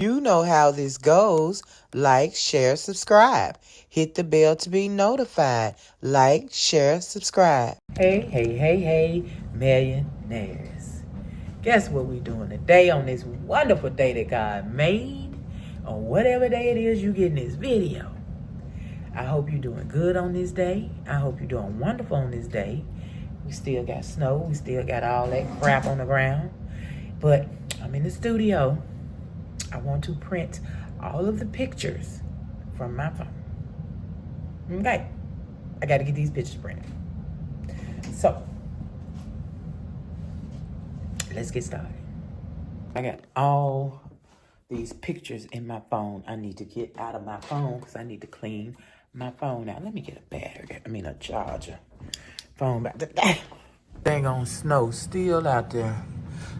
You know how this goes. Like, share, subscribe. Hit the bell to be notified. Like, share, subscribe. Hey, millionaires. Guess what we doing today on this wonderful day that God made? On whatever day it is you getting this video. I hope you're doing good on this day. I hope you're doing wonderful on this day. We still got snow. We still got all that crap on the ground. But I'm in the studio. I want to print all of the pictures from my phone. Okay. I got to get these pictures printed. So, let's get started. I got all these pictures in my phone. I need to get out of my phone because I need to clean my phone out. Let me get a charger. Phone back. Dang on snow still out there.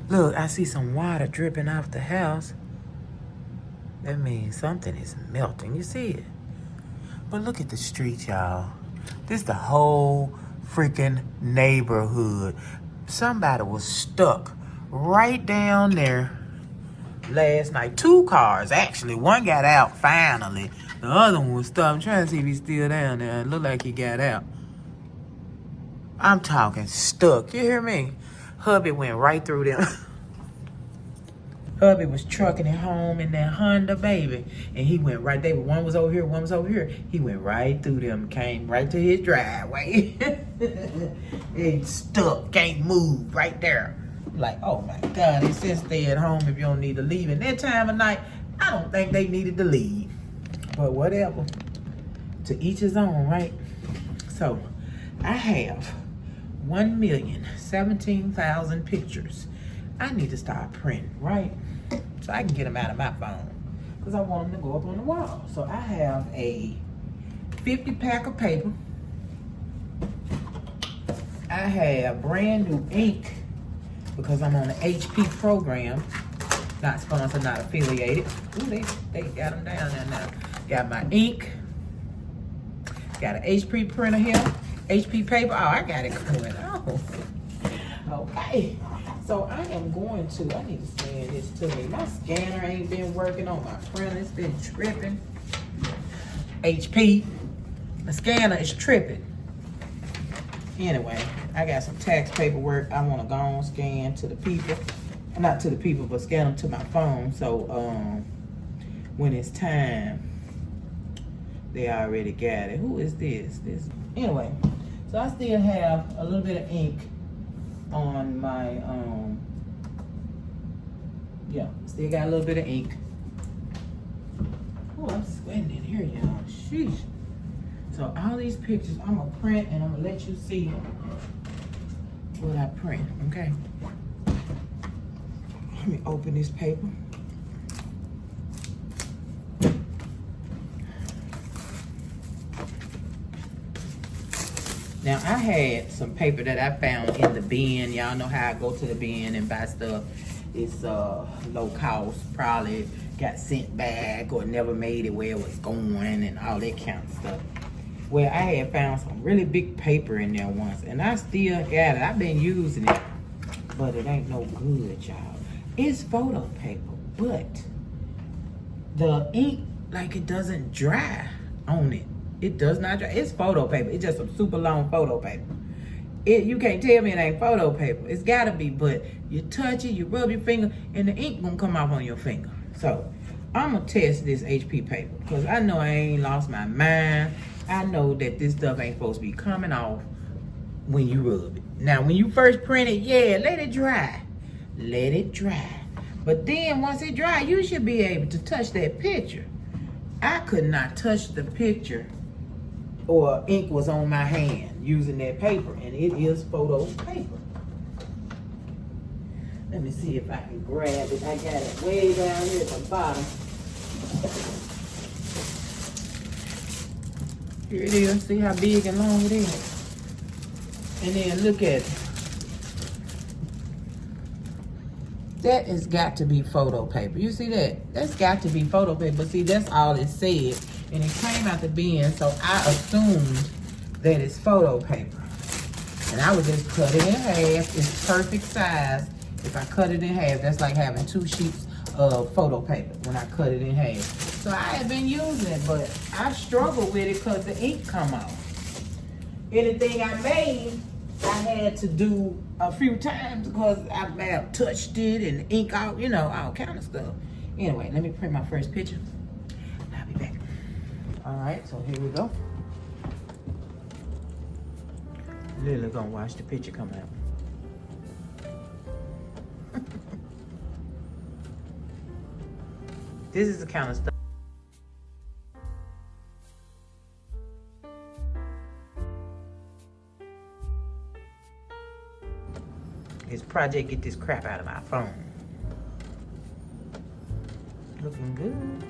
Look, I see some water dripping off the house. That means something is melting. You see it? But look at the street, y'all. This the whole freaking neighborhood. Somebody was stuck right down there last night. 2 cars, actually. One got out finally. The other one was stuck. I'm trying to see if he's still down there. It looked like he got out. I'm talking stuck. You hear me? Hubby went right through them. Hubby was trucking it home in that Honda, baby. And he went right there. One was over here, one was over here. He went right through them, came right to his driveway. He stuck, can't move right there. Like, oh my God, it says stay at home if you don't need to leave. And that time of night, I don't think they needed to leave. But whatever. To each his own, right? So, I have 1,017,000 pictures. I need to start printing, right? So I can get them out of my phone. Because I want them to go up on the wall. So I have a 50 pack of paper. I have brand new ink. Because I'm on the HP program. Not sponsored, not affiliated. Ooh, they got them down there now. Got my ink. Got an HP printer here. HP paper. Oh, I got it going on. Okay. So I am going to, I need to scan this to me. My scanner ain't been working on my printer. It's been tripping. HP. The scanner is tripping. Anyway, I got some tax paperwork I want to go on scan to the people. Not to the people, but scan them to my phone. So when it's time, they already got it. Who is this? Anyway, so I still have a little bit of ink on my still got a little bit of ink. Oh, I'm sweating in here, y'all. Sheesh. So all these pictures I'm gonna print and I'm gonna let you see what I print, okay? Let me open this paper. Now, I had some paper that I found in the bin. Y'all know how I go to the bin and buy stuff. It's low cost, probably got sent back or never made it where it was going and all that kind of stuff. Well, I had found some really big paper in there once, and I still got it. I've been using it, but it ain't no good, y'all. It's photo paper, but the ink, like, it doesn't dry on it. It does not dry. It's photo paper. It's just some super long photo paper. You can't tell me it ain't photo paper. It's gotta be, but you touch it, you rub your finger, and the ink gonna come off on your finger. So, I'm gonna test this HP paper, because I know I ain't lost my mind. I know that this stuff ain't supposed to be coming off when you rub it. Now, when you first print it, yeah, let it dry. Let it dry. But then, once it dry, you should be able to touch that picture. I could not touch the picture or ink was on my hand using that paper, and it is photo paper. Let me see if I can grab it. I got it way down here at the bottom. Here it is. See how big and long it is? And then look at it. That has got to be photo paper. You see that? That's got to be photo paper. But see, that's all it said. And it came out the bin, so I assumed that it's photo paper. And I would just cut it in half. It's perfect size. If I cut it in half, that's like having 2 sheets of photo paper when I cut it in half. So I have been using it, but I struggle with it because the ink come off. Anything I made, I had to do a few times because I may have touched it and ink out, you know, all kind of stuff. Anyway, let me print my first picture. I'll be back. All right, so here we go. Lily gonna watch the picture come out. This is the kind of stuff. This project get this crap out of my phone. Looking good.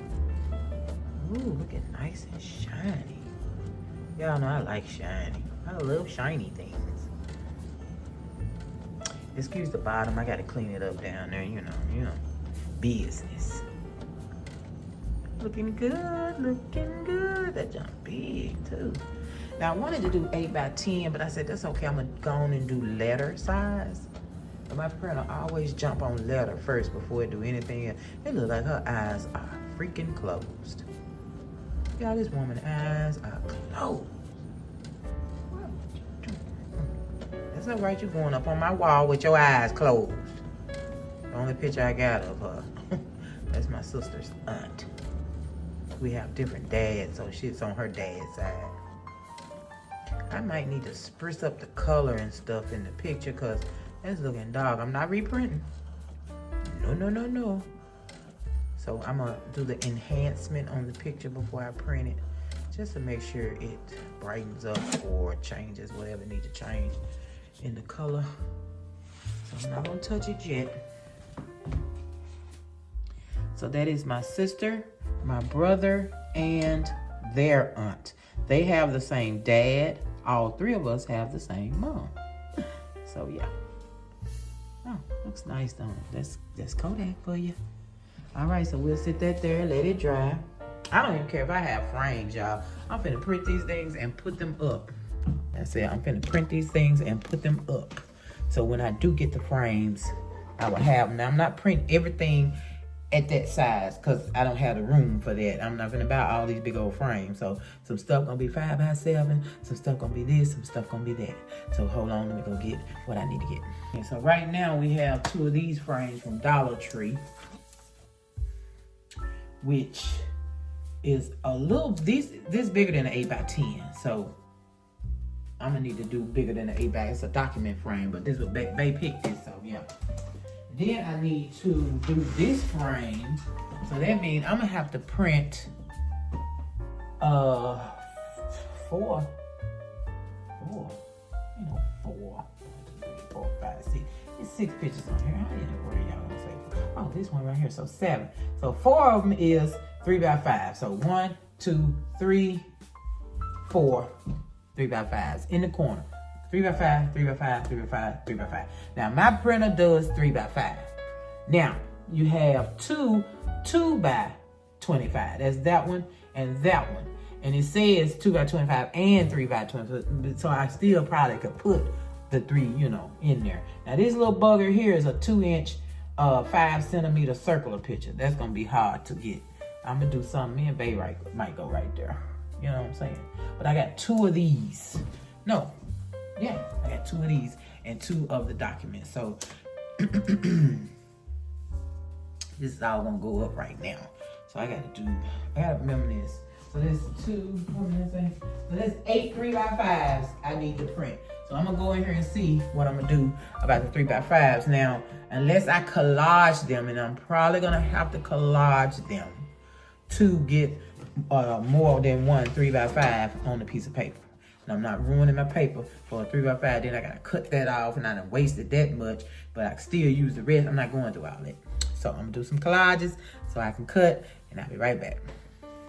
Ooh, looking nice and shiny. Y'all know I like shiny. I love shiny things. Excuse the bottom. I gotta clean it up down there. You know, business. Looking good, looking good. That junk big too. Now I wanted to do 8 by 10, but I said that's okay. I'm gonna go on and do letter size. And my printer always jump on letter first before it do anything else. It look like her eyes are freaking closed. Y'all, this woman's eyes are closed. That's all right. You going up on my wall with your eyes closed. The only picture I got of her. That's my sister's aunt. We have different dads, so she's on her dad's side. I might need to spruce up the color and stuff in the picture because that's looking dark. I'm not reprinting. No. So I'm going to do the enhancement on the picture before I print it just to make sure it brightens up or changes whatever needs to change in the color. So I'm not going to touch it yet. So that is my sister, my brother, and their aunt. They have the same dad. All three of us have the same mom. So yeah. Oh, looks nice, don't it? That's Kodak for you. All right, so we'll sit that there, let it dry. I don't even care if I have frames, y'all. I'm finna print these things and put them up. That's it. I'm finna print these things and put them up. So when I do get the frames, I will have them. Now, I'm not printing everything at that size because I don't have the room for that. I'm not gonna buy all these big old frames. So some stuff gonna be 5 by 7, some stuff gonna be this, some stuff gonna be that. So hold on, let me go get what I need to get. And so right now we have 2 of these frames from Dollar Tree, which is a little, this bigger than an 8 by 10. So I'm gonna need to do bigger than an 8 by, it's a document frame, but this was, Bay picked this, so yeah. Then I need to do this frame. So that means I'm gonna have to print 4. 4. 1, 2, 3, 4, 5, 6. There's 6 pictures on here. How did it work? Y'all gonna say? Oh, this one right here. So 7. So 4 of them is 3 by 5. So 1, 2, 3, 4, 3 by 5s in the corner. 3 by 5, 3 by 5, 3 by 5, 3 by 5. Now my printer does 3 by 5. Now you have 2 by 25. That's that one and that one. And it says 2 by 25 and 3 by 25. So I still probably could put the 3, in there. Now this little bugger here is a 2-inch, 5 centimeter circular picture. That's gonna be hard to get. I'm gonna do something. Me and Bay might go right there. You know what I'm saying? But I got 2 of these. No. Yeah, I got 2 of these and 2 of the documents. So this is all gonna go up right now. So I gotta remember this. So this 2, what did I say? So that's 8 3 by 5s I need to print. So I'm gonna go in here and see what I'm gonna do about the 3 by 5s. Now, unless I collage them, and I'm probably gonna have to collage them to get more than one 3 by 5 on a piece of paper. And I'm not ruining my paper for a 3 by 5. Then I gotta cut that off, and I done wasted that much, but I can still use the rest. I'm not going through all that. So I'm gonna do some collages so I can cut, and I'll be right back.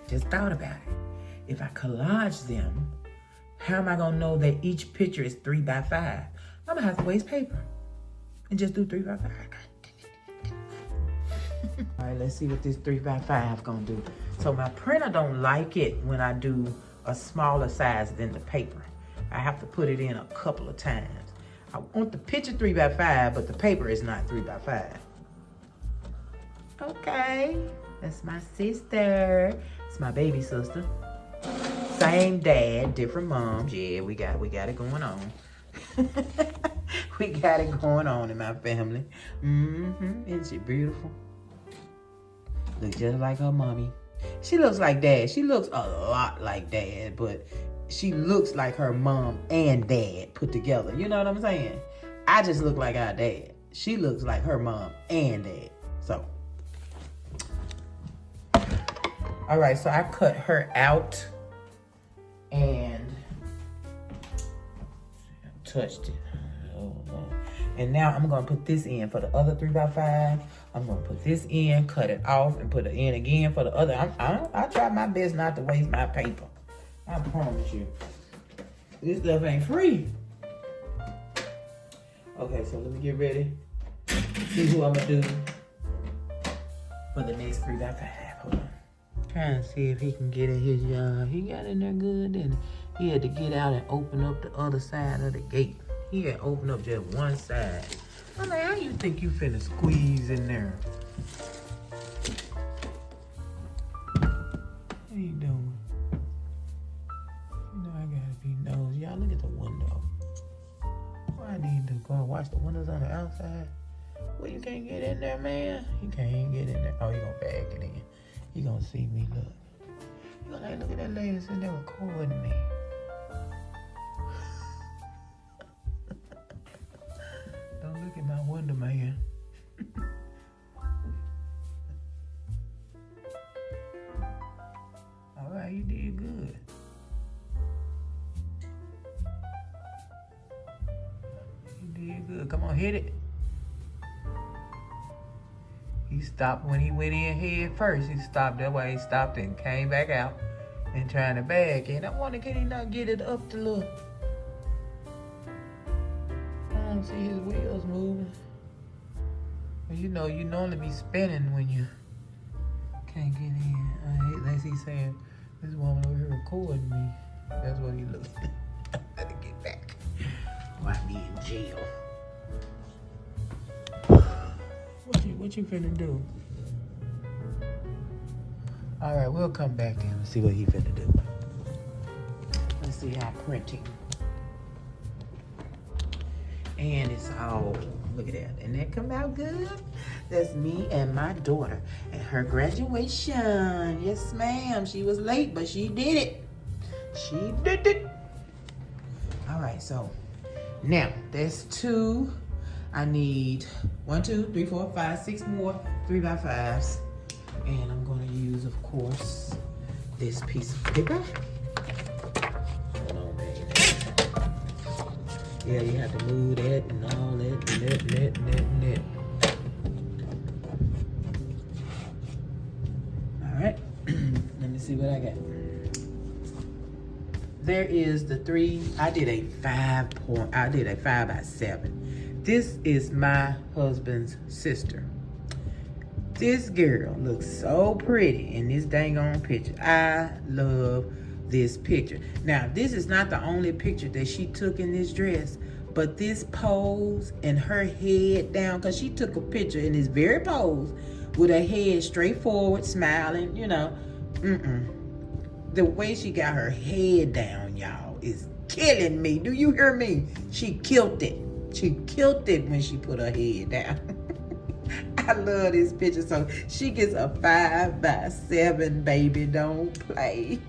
Just thought about it. If I collage them, how am I gonna know that each picture is 3 by 5? I'm gonna have to waste paper and just do 3 by 5. All right, let's see what this 3 by 5 gonna do. So my printer don't like it when I do a smaller size than the paper. I have to put it in a couple of times. I want the picture 3 by 5, but the paper is not 3 by 5. Okay. That's my sister. It's my baby sister. Same dad, different moms. Yeah, we got it going on. We got it going on in my family. Isn't she beautiful? Look just like her mommy. She looks like dad. She looks a lot like dad, but she looks like her mom and dad put together. You know what I'm saying? I just look like our dad. She looks like her mom and dad. So, all right, so I cut her out and touched it. And now I'm gonna put this in for the other 3x5. I'm gonna put this in, cut it off, and put it in again for the other. I try my best not to waste my paper. I promise you. This stuff ain't free. Okay, so let me get ready. See who I'm gonna do for the next 3x5. Hold on. Trying to see if he can get in his job. He got in there good, and he had to get out and open up the other side of the gate. He had opened up just one side. I'm like, how you think you finna squeeze in there? What you doing? You know I gotta be nosy. Y'all look at the window. Why I need to go and watch the windows on the outside? Well, you can't get in there, man. You can't get in there. Oh, you gonna bag it in. You gonna see me, look. You gonna like, look at that lady sitting there recording me. Don't look at my window, man. All right, you did good. You did good. Come on, hit it. He stopped when he went in head first. He stopped that way. He stopped and came back out and trying to back in. I wonder, can he not get it up to look? I don't see his wheels moving. But you know, you normally be spinning when you can't get in. Unless he's saying, this woman over here recording me. That's what he looks like. I gotta get back. Or I be in jail. What you finna do? All right, we'll come back to him and see what he finna do. Let's see how printing. And it's all, look at that. And that come out good. That's me and my daughter at her graduation. Yes, ma'am. She was late, but she did it. She did it. All right, so now there's 2. I need 1, 2, 3, 4, 5, 6 more 3x5s. And I'm gonna use, of course, this piece of paper. Hold on, baby. Yeah, you have to move that and all that, net. All right, let me see what I got. There is the 3, I did a 5x7. This is my husband's sister. This girl looks so pretty in this dang on picture. I love this picture. Now, this is not the only picture that she took in this dress, but this pose and her head down, because she took a picture in this very pose with her head straight forward, smiling, you know. The way she got her head down, y'all, is killing me. Do you hear me? She killed it. She killed it when she put her head down. I love this picture. So she gets a 5x7, baby. Don't play.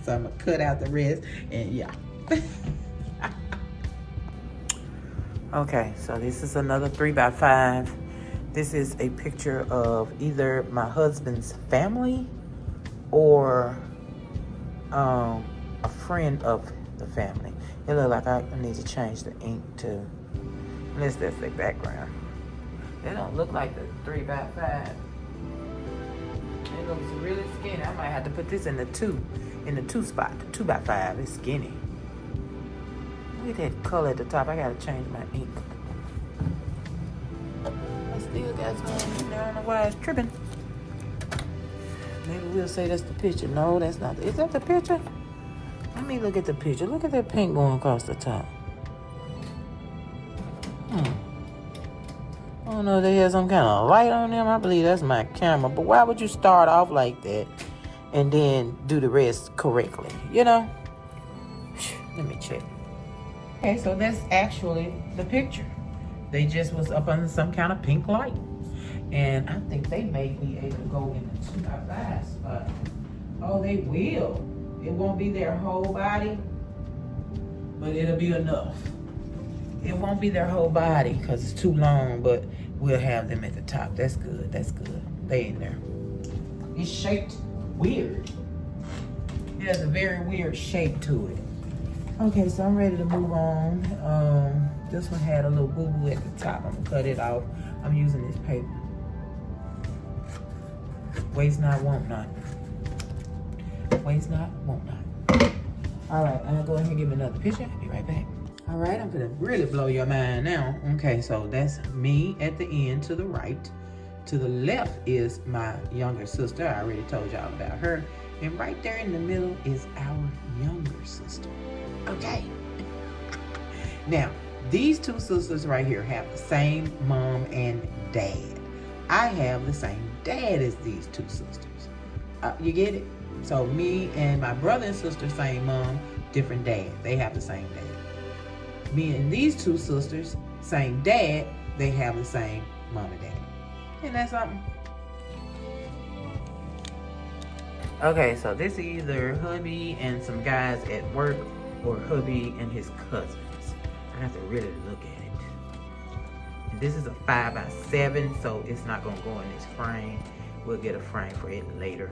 So I'm going to cut out the rest. And yeah. Okay, so this is another 3x5. This is a picture of either my husband's family or a friend of the family. It looks like I need to change the ink to, unless that's the background. They don't look like the 3x5. It looks really skinny. I might have to put this in the 2 spot. The 2x5 is skinny. Look at that color at the top. I gotta change my ink. I still got some in there. I don't know why it's tripping. Maybe we'll say that's the picture. No, that's not. Is that the picture? Let me look at the picture. Look at that paint going across the top. don't know if they had some kind of light on them. I believe that's my camera. But why would you start off like that and then do the rest correctly? You know? Let me check. Okay, so that's actually the picture. They just was up under some kind of pink light. And I think they may be able to go in the 2x5 spot. Oh, they will. It won't be their whole body, but it'll be enough. It won't be their whole body because it's too long, but we'll have them at the top. That's good. That's good. They in there. It's shaped weird. It has a very weird shape to it. Okay, so I'm ready to move on. This one had a little boo-boo at the top. I'm gonna cut it off. I'm using this paper. Waste not, want not. Waste not, want not. All right, I'm gonna go ahead and give me another picture. I'll be right back. All right, I'm gonna really blow your mind now. Okay, so that's me at the end to the right. To the left is my younger sister. I already told y'all about her. And right there in the middle is our younger sister. Okay. Now, these two sisters right here have the same mom and dad. I have the same dad as these two sisters. You get it? So me and my brother and sister, same mom, different dad. They have the same dad. Me and these two sisters, same dad, they have the same mom and dad. Isn't that something? Okay, so this is either hubby and some guys at work or hubby and his cousins. I have to really look at it. And this is a 5x7, so it's not gonna go in this frame. We'll get a frame for it later.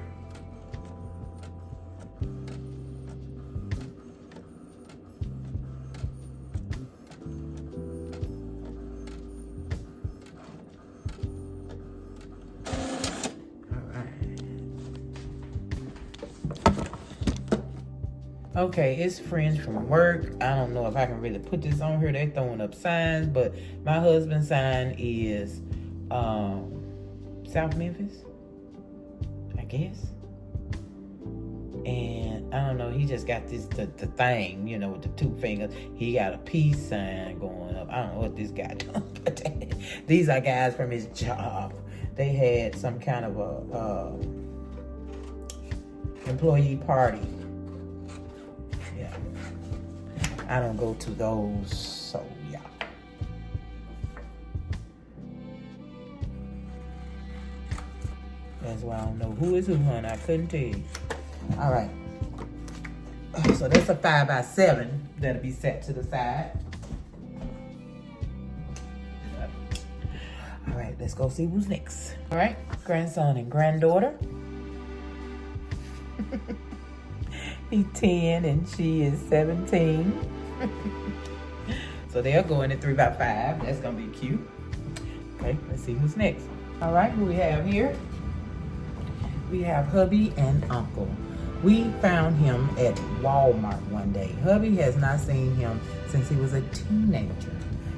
Okay, it's friends from work. I don't know if I can really put this on here. They're throwing up signs, but my husband's sign is South Memphis, I guess. And I don't know, he just got this the thing, you know, with the two fingers. He got a peace sign going up. I don't know what this guy doing, but these are guys from his job. They had some kind of a employee party. Yeah, I don't go to those, so yeah. That's why I don't know who is who, honey. I couldn't tell you. All right. So that's a 5x7 that'll be set to the side. All right, let's go see who's next. All right, grandson and granddaughter. He's 10 and she is 17. So they'll go in at 3x5. That's gonna be cute. Okay, let's see who's next. All right, who we have here? We have hubby and uncle. We found him at Walmart one day. Hubby has not seen him since he was a teenager.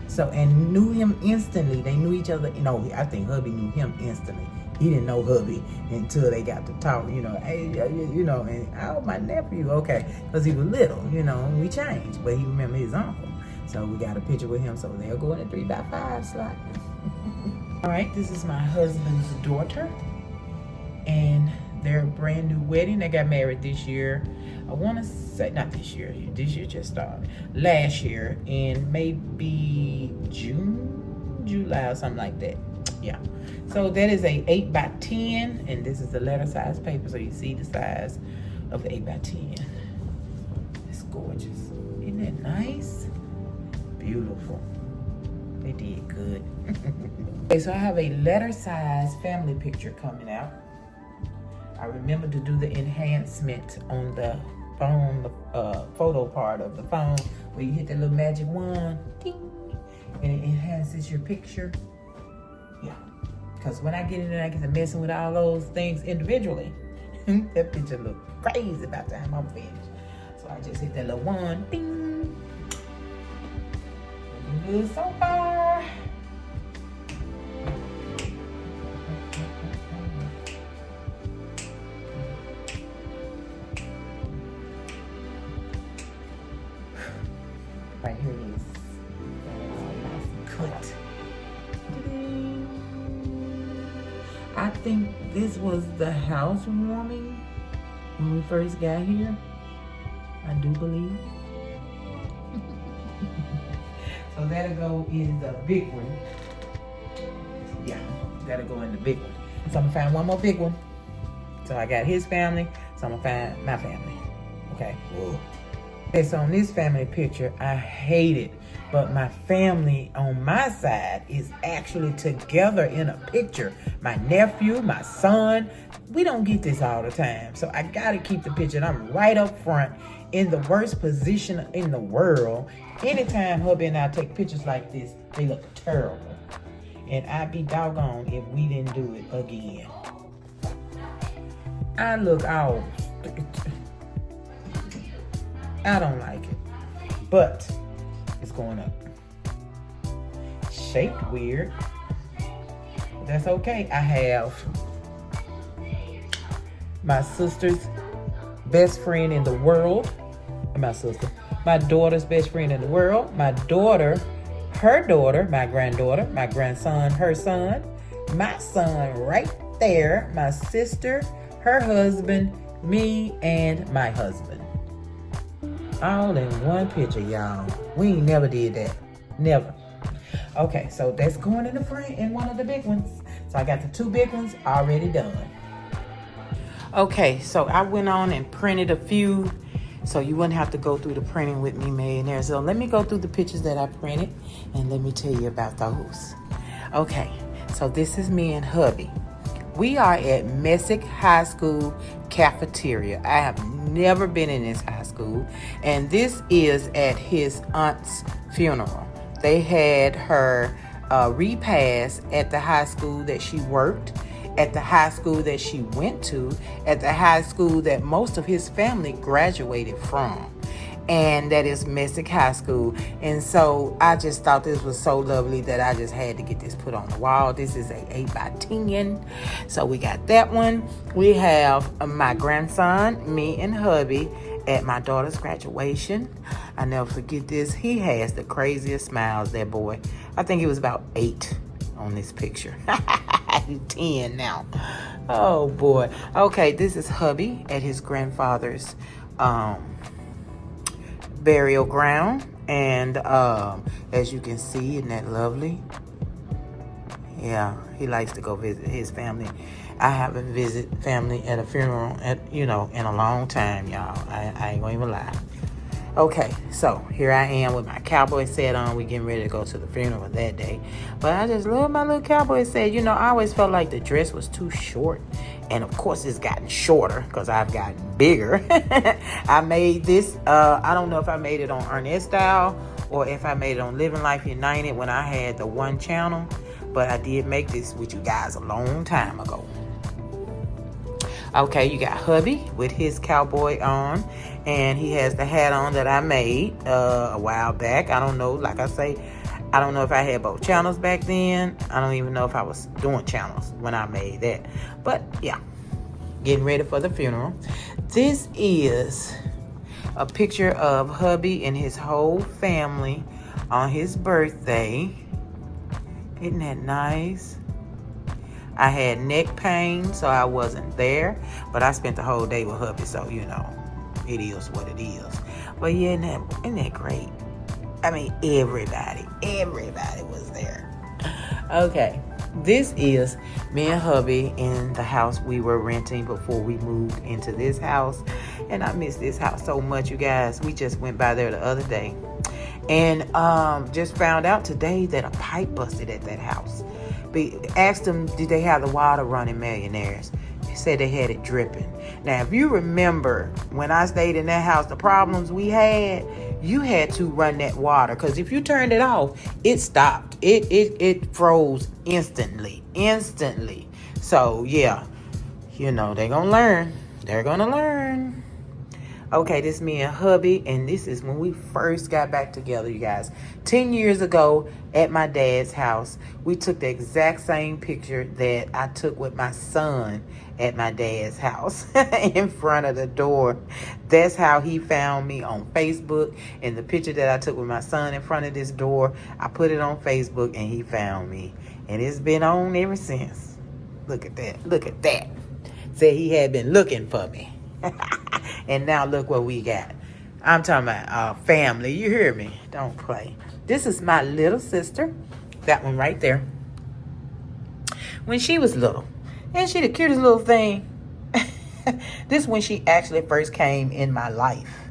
So, and knew him instantly. They knew each other. You know, I think hubby knew him instantly. He didn't know hubby until they got to talk, you know, hey, you know, and oh, my nephew, okay, because he was little, you know, and we changed, but he remembered his uncle. So we got a picture with him, so they'll go in a 3x5 slot. All right, this is my husband's daughter, and their brand new wedding. They got married this year. I want to say, not this year just started. Last year in maybe June, July or something like that. Yeah. So that is a 8x10, and this is the letter size paper, so you see the size of the 8x10. It's gorgeous. Isn't that nice? Beautiful. They did good. Okay, so I have a letter size family picture coming out. I remember to do the enhancement on the phone, photo part of the phone, where you hit that little magic wand, ding, and it enhances your picture. Yeah, because when I get in there, I get to messing with all those things individually. That picture look crazy by the time I'm finished. So I just hit that little wand, ding. Looking good so far. Right here it is. Nice and cut. think this was the housewarming when we first got here. I do believe. So that'll go in the big one. Yeah, that'll go in the big one. So I'm gonna find one more big one. So I got his family, so I'm gonna find my family. Okay. Whoa. Okay, so on this family picture, I hate it, but my family on my side is actually together in a picture. My nephew, my son, we don't get this all the time. So I gotta keep the picture, and I'm right up front in the worst position in the world. Anytime hubby and I take pictures like this, they look terrible. And I'd be doggone if we didn't do it again. I look all... I don't like it, but it's going up. Shaped weird, but that's okay. I have my sister's best friend in the world, my daughter's best friend in the world, my daughter, her daughter, my granddaughter, my grandson, her son, my son right there, my sister, her husband, me, and my husband. All in one picture, y'all. We ain't never did that. Never. Okay, so that's going in the front in one of the big ones. So I got the two big ones already done. Okay, so I went on and printed a few so you wouldn't have to go through the printing with me, millionaire. So let me go through the pictures that I printed and let me tell you about those. Okay, so this is me and hubby. We are at Messick High School cafeteria. I have never been in this high school, and this is at his aunt's funeral. They had her repast at the high school that she worked, at the high school that she went to, at the high school that most of his family graduated from. And that is Messick High School. And so I just thought this was so lovely that I just had to get this put on the wall. This is a 8x10. So we got that one. We have my grandson, me and hubby at my daughter's graduation. I never forget this. He has the craziest smiles, that boy. I think he was about 8 on this picture. He's 10 now. Oh boy. Okay, this is hubby at his grandfather's burial ground, and as you can see, isn't that lovely? Yeah, he likes to go visit his family. I haven't visited family at a funeral in a long time, y'all. I ain't gonna even lie. Okay, so here I am with my cowboy set on. We getting ready to go to the funeral that day. But I just love my little cowboy set. I always felt like the dress was too short. And of course it's gotten shorter because I've gotten bigger. I made this, I don't know if I made it on Ernest Style or if I made it on Living Life United when I had the one channel. But I did make this with you guys a long time ago. Okay, you got hubby with his cowboy on, and he has the hat on that I made a while back. I don't know, like I say, I don't know if I had both channels back then. I don't even know if I was doing channels when I made that. But yeah, getting ready for the funeral. This is a picture of hubby and his whole family on his birthday. Isn't that nice? I had neck pain, so I wasn't there, but I spent the whole day with hubby, so it is what it is. But yeah, isn't that great? I mean, everybody was there. Okay, this is me and hubby in the house we were renting before we moved into this house, and I miss this house so much, you guys. We just went by there the other day, and just found out today that a pipe busted at that house. Asked them, did they have the water running, millionaires? They said they had it dripping. Now, if you remember, when I stayed in that house, the problems we had, you had to run that water. Because if you turned it off, it stopped. It froze instantly. So, yeah, they're going to learn. They're going to learn. Okay, this is me and hubby, and this is when we first got back together, you guys. 10 years ago at my dad's house, we took the exact same picture that I took with my son at my dad's house in front of the door. That's how he found me on Facebook. And the picture that I took with my son in front of this door, I put it on Facebook and he found me. And it's been on ever since. Look at that. Look at that. Said he had been looking for me. And now look what we got. I'm talking about family. You hear me? Don't play. This is my little sister. That one right there. When she was little. And she the cutest little thing. This when she actually first came in my life.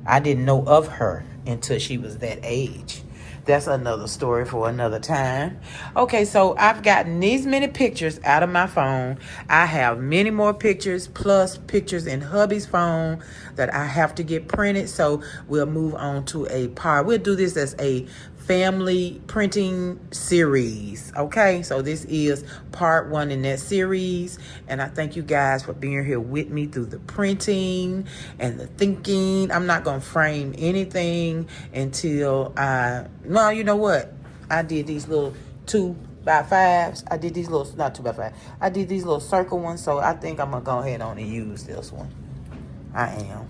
I didn't know of her until she was that age. That's another story for another time. Okay, so I've gotten these many pictures out of my phone. I have many more pictures, plus pictures in hubby's phone that I have to get printed. So we'll move on to a part. We'll do this as a family printing series. Okay, so this is part 1 in that series, and I thank you guys for being here with me through the printing and the thinking. I'm not gonna frame anything until no, you know what, I did these little 2x5s. I did these little, not 2x5, I did these little circle ones, so I think I'm gonna go ahead on and use this one. I am.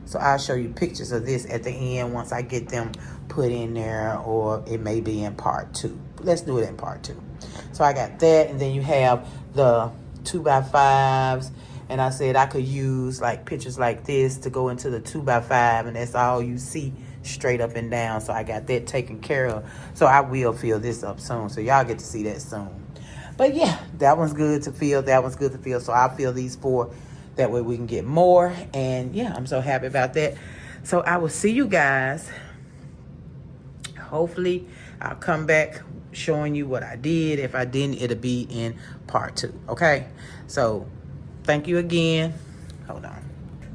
So I'll show you pictures of this at the end once I get them put in there, or it may be in part 2. Let's do it in part 2. So I got that, and then you have the 2x5s, and I said I could use like pictures like this to go into the 2x5, and that's all you see straight up and down. So I got that taken care of. So I will fill this up soon, so y'all get to see that soon. But yeah, that one's good to fill. That one's good to fill. So I'll fill these 4. That way we can get more. And yeah, I'm so happy about that. So I will see you guys. Hopefully I'll come back showing you what I did. If I didn't, it'll be in part 2. Okay. So thank you again. Hold on.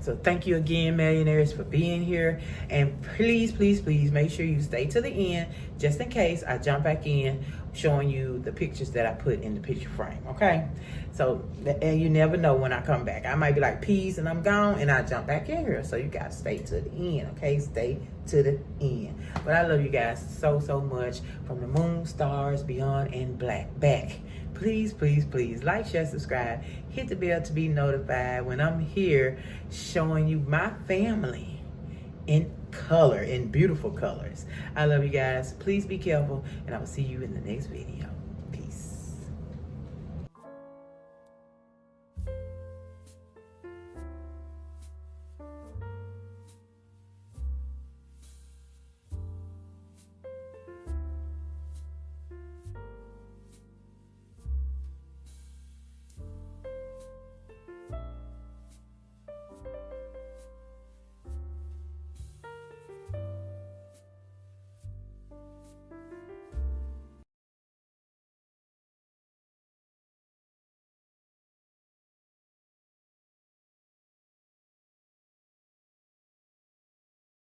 So thank you again, millionaires, for being here. And please, please, please make sure you stay to the end, just in case I jump back in showing you the pictures that I put in the picture frame. Okay. So, and you never know when I come back. I might be like, peace, and I'm gone, and I jump back in here. So you got to stay to the end, okay? Stay to the end. But I love you guys so, so much. From the moon, stars, beyond, and back. Please, please, please like, share, subscribe. Hit the bell to be notified when I'm here showing you my family in color, in beautiful colors. I love you guys. Please be careful, and I will see you in the next video.